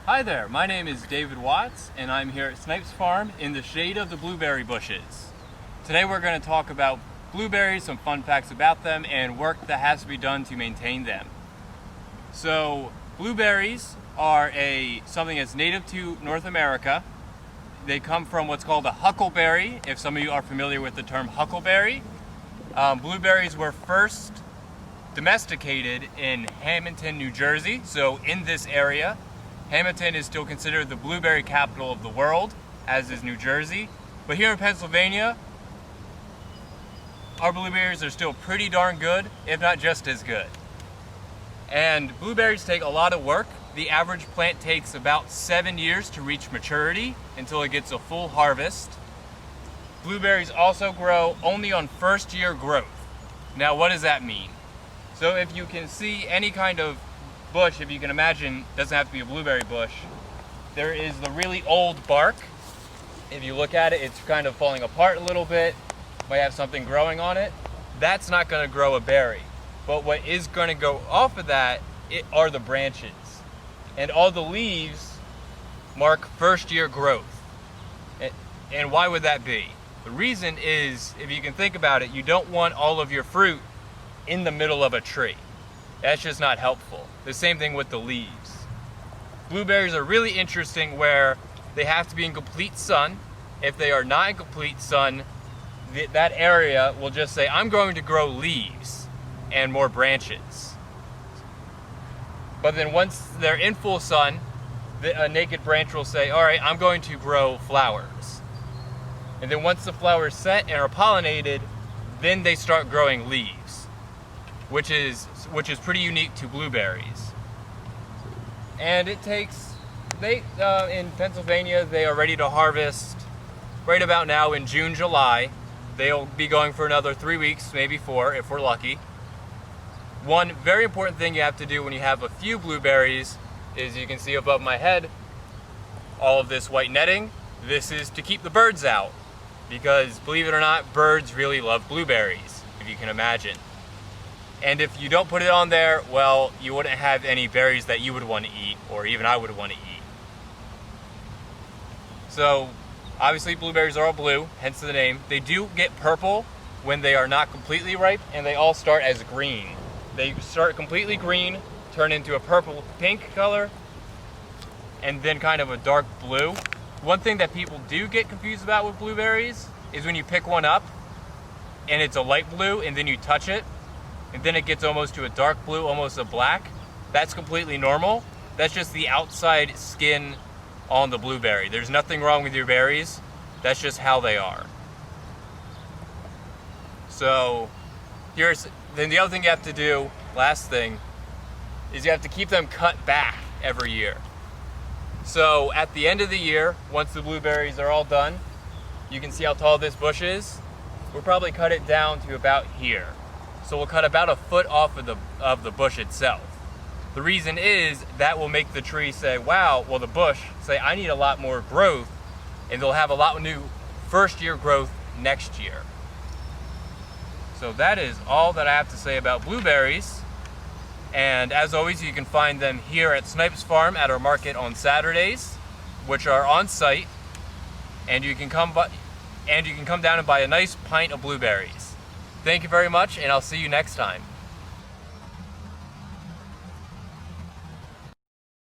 Hi there, my name is David Watts and I'm here at Snipes Farm in the shade of the blueberry bushes. Today we're going to talk about blueberries, some fun facts about them, and work that has to be done to maintain them. So blueberries are something that's native to North America. They come from what's called a huckleberry, if some of you are familiar with the term huckleberry. Blueberries were first domesticated in Hamilton, New Jersey, so in this area. Hamilton is still considered the blueberry capital of the world, as is New Jersey. But here in Pennsylvania, our blueberries are still pretty darn good, if not just as good. And blueberries take a lot of work. The average plant takes about 7 years to reach maturity until it gets a full harvest. Blueberries also grow only on first year growth. Now what does that mean? So if you can see any kind of bush, if you can imagine, doesn't have to be a blueberry bush, there is the really old bark. If you look at it, it's kind of falling apart a little bit, might have something growing on it. That's not going to grow a berry. But what is going to go off of that are the branches. And all the leaves mark first year growth. And why would that be? The reason is, if you can think about it, you don't want all of your fruit in the middle of a tree. That's just not helpful. The same thing with the leaves. Blueberries are really interesting where they have to be in complete sun. If they are not in complete sun, that area will just say, I'm going to grow leaves and more branches. But then once they're in full sun, a naked branch will say, all right, I'm going to grow flowers. And then once the flowers set and are pollinated, then they start growing leaves, which is pretty unique to blueberries. And it takes, in Pennsylvania, they are ready to harvest right about now in June, July. They'll be going for another 3 weeks, maybe 4 if we're lucky. One very important thing you have to do when you have a few blueberries is, you can see above my head all of this white netting. This is to keep the birds out, because believe it or not, birds really love blueberries, if you can imagine. And if you don't put it on there, well, you wouldn't have any berries that you would want to eat, or even I would want to eat. So obviously blueberries are all blue, hence the name. They do get purple when they are not completely ripe, and they all start as green. They start completely green, turn into a purple pink color, and then kind of a dark blue. One thing that people do get confused about with blueberries is when you pick one up and it's a light blue and then you touch it and then it gets almost to a dark blue, almost a black. That's completely normal. That's just the outside skin on the blueberry. There's nothing wrong with your berries. That's just how they are. So then the other thing you have to do, last thing, is you have to keep them cut back every year. So at the end of the year, once the blueberries are all done, you can see how tall this bush is. We'll probably cut it down to about here. So we'll cut about a foot off of the bush itself. The reason is that will make the tree say, wow, well the bush say, I need a lot more growth, and they'll have a lot of new first year growth next year. So that is all that I have to say about blueberries. And as always, you can find them here at Snipes Farm at our market on Saturdays, which are on site, and you can come down and buy a nice pint of blueberries. Thank you very much, and I'll see you next time.